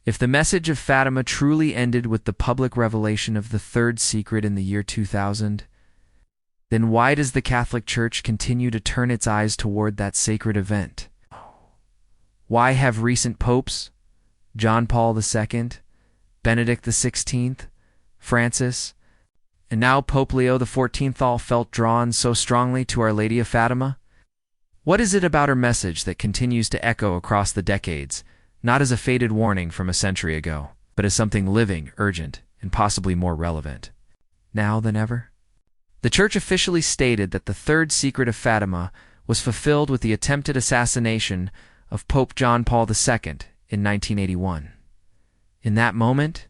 If the message of Fatima truly ended with the public revelation of the Third Secret in the year 2000, then why does the Catholic Church continue to turn its eyes toward that sacred event? Why have recent popes, John Paul II, Benedict XVI, Francis, and now Pope Leo XIV all felt drawn so strongly to Our Lady of Fatima? What is it about her message that continues to echo across the decades, not as a faded warning from a century ago, but as something living, urgent, and possibly more relevant, now than ever? The Church officially stated that the Third Secret of Fatima was fulfilled with the attempted assassination of Pope John Paul II in 1981. In that moment,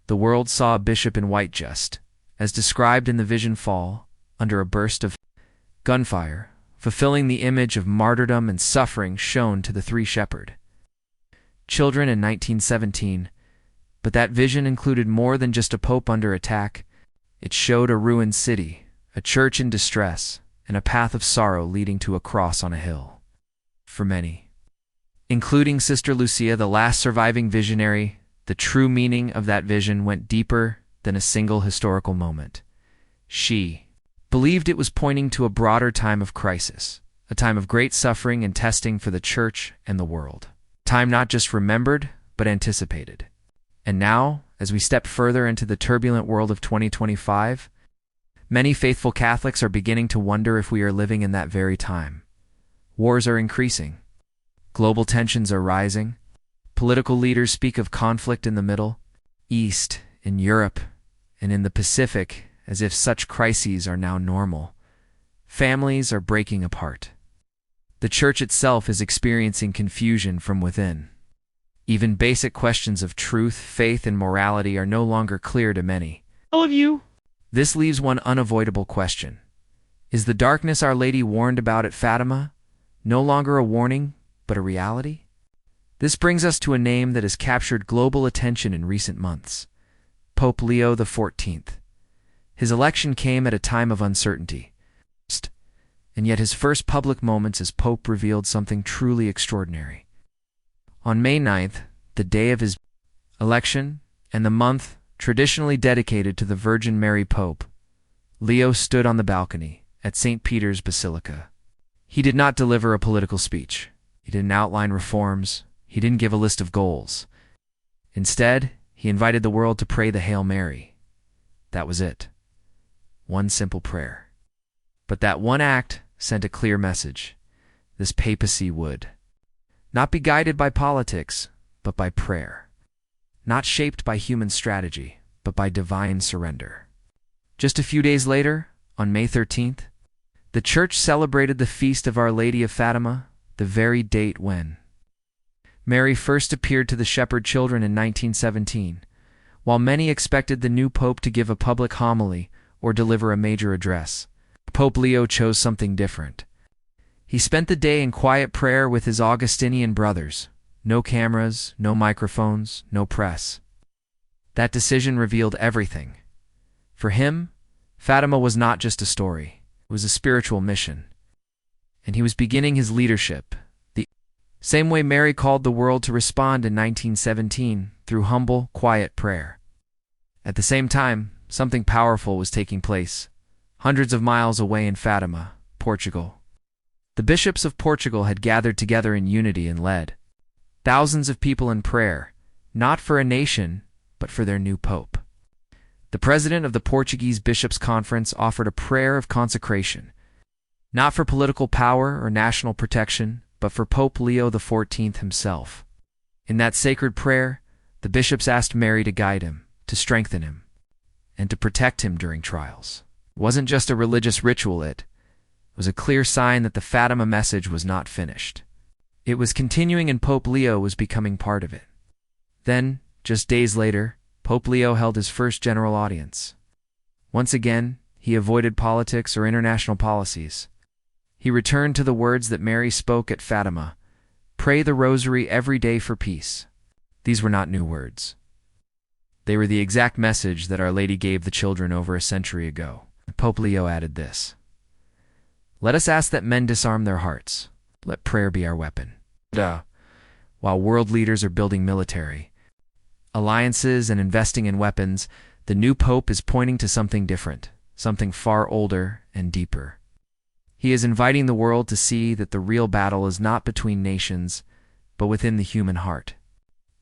the world saw a bishop in white just, as described in the vision, fall under a burst of gunfire, fulfilling the image of martyrdom and suffering shown to the three shepherd children in 1917. But that vision included more than just a pope under attack. It showed a ruined city, a church in distress, and a path of sorrow leading to a cross on a hill. For many, including Sister Lucia, the last surviving visionary, the true meaning of that vision went deeper than a single historical moment. She believed it was pointing to a broader time of crisis, a time of great suffering and testing for the Church and the world. Time not just remembered, but anticipated. And now, as we step further into the turbulent world of 2025, many faithful Catholics are beginning to wonder if we are living in that very time. Wars are increasing. Global tensions are rising. Political leaders speak of conflict in the Middle East, in Europe, and in the Pacific, as if such crises are now normal. Families are breaking apart. The Church itself is experiencing confusion from within. Even basic questions of truth, faith, and morality are no longer clear to many. All of you. This leaves one unavoidable question. Is the darkness Our Lady warned about at Fatima no longer a warning, but a reality? This brings us to a name that has captured global attention in recent months: Pope Leo XIV. His election came at a time of uncertainty, and yet his first public moments as Pope revealed something truly extraordinary. On May 9th, the day of his election, and the month traditionally dedicated to the Virgin Mary Pope, Leo stood on the balcony at St. Peter's Basilica. He did not deliver a political speech. He didn't outline reforms. He didn't give a list of goals. Instead, he invited the world to pray the Hail Mary. That was it. One simple prayer. But that one act sent a clear message. This papacy would not be guided by politics, but by prayer. Not shaped by human strategy, but by divine surrender. Just a few days later, on May 13th, the Church celebrated the feast of Our Lady of Fatima, the very date when Mary first appeared to the shepherd children in 1917. While many expected the new pope to give a public homily or deliver a major address, Pope Leo chose something different. He spent the day in quiet prayer with his Augustinian brothers. No cameras, no microphones, no press. That decision revealed everything. For him, Fatima was not just a story. It was a spiritual mission. And he was beginning his leadership, the same way Mary called the world to respond in 1917, through humble, quiet prayer. At the same time, something powerful was taking place, hundreds of miles away in Fatima, Portugal. The bishops of Portugal had gathered together in unity and led thousands of people in prayer, not for a nation, but for their new pope. The president of the Portuguese Bishops' Conference offered a prayer of consecration, not for political power or national protection, but for Pope Leo XIV himself. In that sacred prayer, the bishops asked Mary to guide him, to strengthen him, and to protect him during trials. It wasn't just a religious ritual, it was a clear sign that the Fatima message was not finished. It was continuing, and Pope Leo was becoming part of it. Then, just days later, Pope Leo held his first general audience. Once again, he avoided politics or international policies. He returned to the words that Mary spoke at Fatima: "Pray the rosary every day for peace." These were not new words. They were the exact message that Our Lady gave the children over a century ago. Pope Leo added this: "Let us ask that men disarm their hearts. Let prayer be our weapon." While world leaders are building military, alliances, and investing in weapons, the new pope is pointing to something different, something far older and deeper. He is inviting the world to see that the real battle is not between nations, but within the human heart.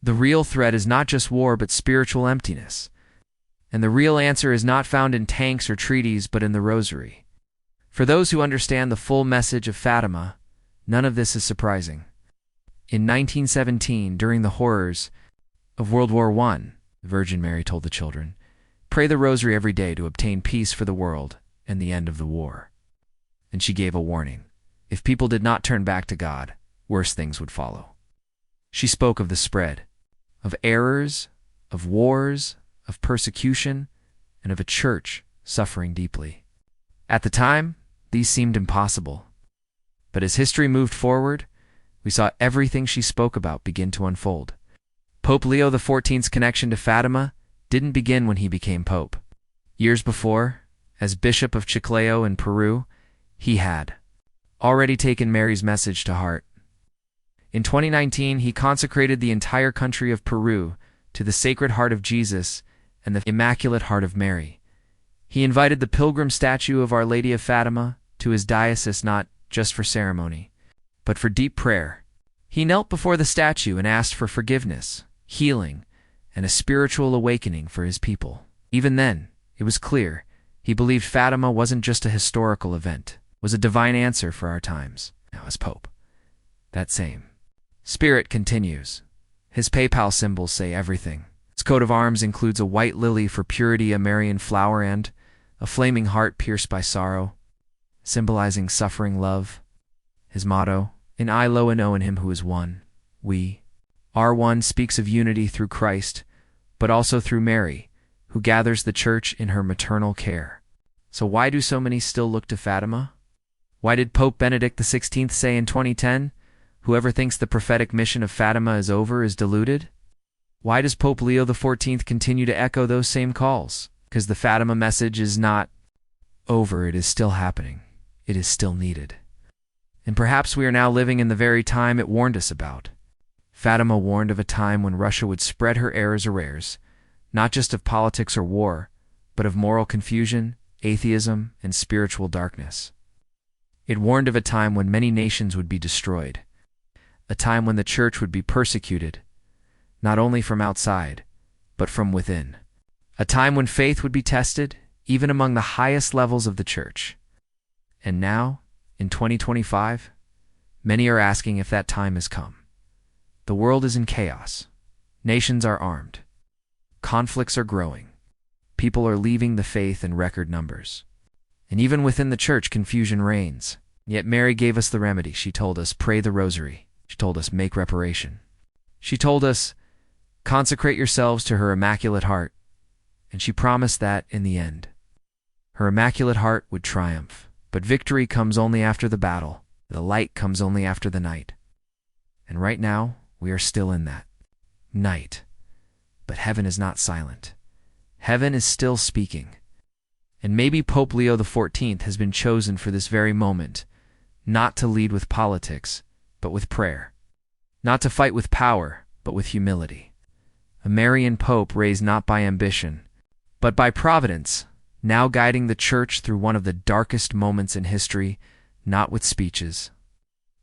The real threat is not just war, but spiritual emptiness. And the real answer is not found in tanks or treaties, but in the rosary. For those who understand the full message of Fatima, none of this is surprising. In 1917, during the horrors of World War I, the Virgin Mary told the children, "Pray the rosary every day to obtain peace for the world and the end of the war." And she gave a warning. If people did not turn back to God, worse things would follow. She spoke of the spread, of errors, of wars, of persecution, and of a church suffering deeply. At the time, these seemed impossible. But as history moved forward, we saw everything she spoke about begin to unfold. Pope Leo XIV's connection to Fatima didn't begin when he became pope. Years before, as Bishop of Chiclayo in Peru, he had already taken Mary's message to heart. In 2019, he consecrated the entire country of Peru to the Sacred Heart of Jesus and the Immaculate Heart of Mary. He invited the pilgrim statue of Our Lady of Fatima to his diocese not just for ceremony, but for deep prayer. He knelt before the statue and asked for forgiveness, healing, and a spiritual awakening for his people. Even then, it was clear he believed Fatima wasn't just a historical event, it was a divine answer for our times. Now as Pope, that same spirit continues. His PayPal symbols say everything. His coat of arms includes a white lily for purity, a Marian flower, and a flaming heart pierced by sorrow, symbolizing suffering love. His motto, "In I lo and O in him who is one, we are one," speaks of unity through Christ, but also through Mary, who gathers the church in her maternal care. So why do so many still look to Fatima? Why did Pope Benedict XVI say in 2010, "Whoever thinks the prophetic mission of Fatima is over is deluded"? Why does Pope Leo XIV continue to echo those same calls? Because the Fatima message is not over, it is still happening. It is still needed. And perhaps we are now living in the very time it warned us about. Fatima warned of a time when Russia would spread her errors, not just of politics or war, but of moral confusion, atheism, and spiritual darkness. It warned of a time when many nations would be destroyed, a time when the church would be persecuted, not only from outside, but from within, a time when faith would be tested, even among the highest levels of the church. And now, in 2025, many are asking if that time has come. The world is in chaos. Nations are armed. Conflicts are growing. People are leaving the faith in record numbers. And even within the church, confusion reigns. Yet Mary gave us the remedy. She told us, pray the rosary. She told us, make reparation. She told us, consecrate yourselves to her Immaculate Heart. And she promised that, in the end, her Immaculate Heart would triumph. But victory comes only after the battle. The light comes only after the night. And right now, we are still in that night. But heaven is not silent. Heaven is still speaking. And maybe Pope Leo XIV has been chosen for this very moment, not to lead with politics, but with prayer. Not to fight with power, but with humility. A Marian Pope raised not by ambition, but by providence, now guiding the Church through one of the darkest moments in history, not with speeches,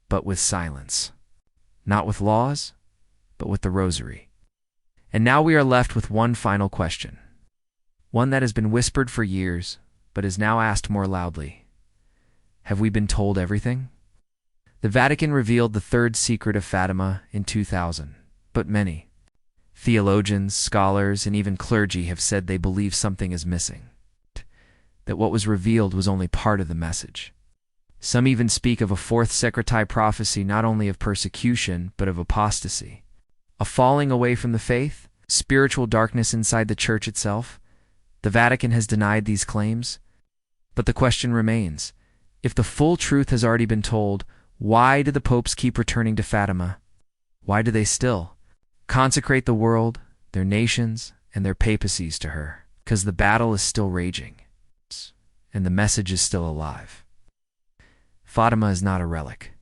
but with silence. Not with laws, but with the rosary. And now we are left with one final question. One that has been whispered for years, but is now asked more loudly. Have we been told everything? The Vatican revealed the Third Secret of Fatima in 2000, but many theologians, scholars, and even clergy have said they believe something is missing, that what was revealed was only part of the message. Some even speak of a fourth secreti prophecy, not only of persecution, but of apostasy, a falling away from the faith, spiritual darkness inside the Church itself. The Vatican has denied these claims, but the question remains, if the full truth has already been told, why do the popes keep returning to Fatima? Why do they still consecrate the world, their nations, and their papacies to her? Because the battle is still raging, and the message is still alive. Fatima is not a relic.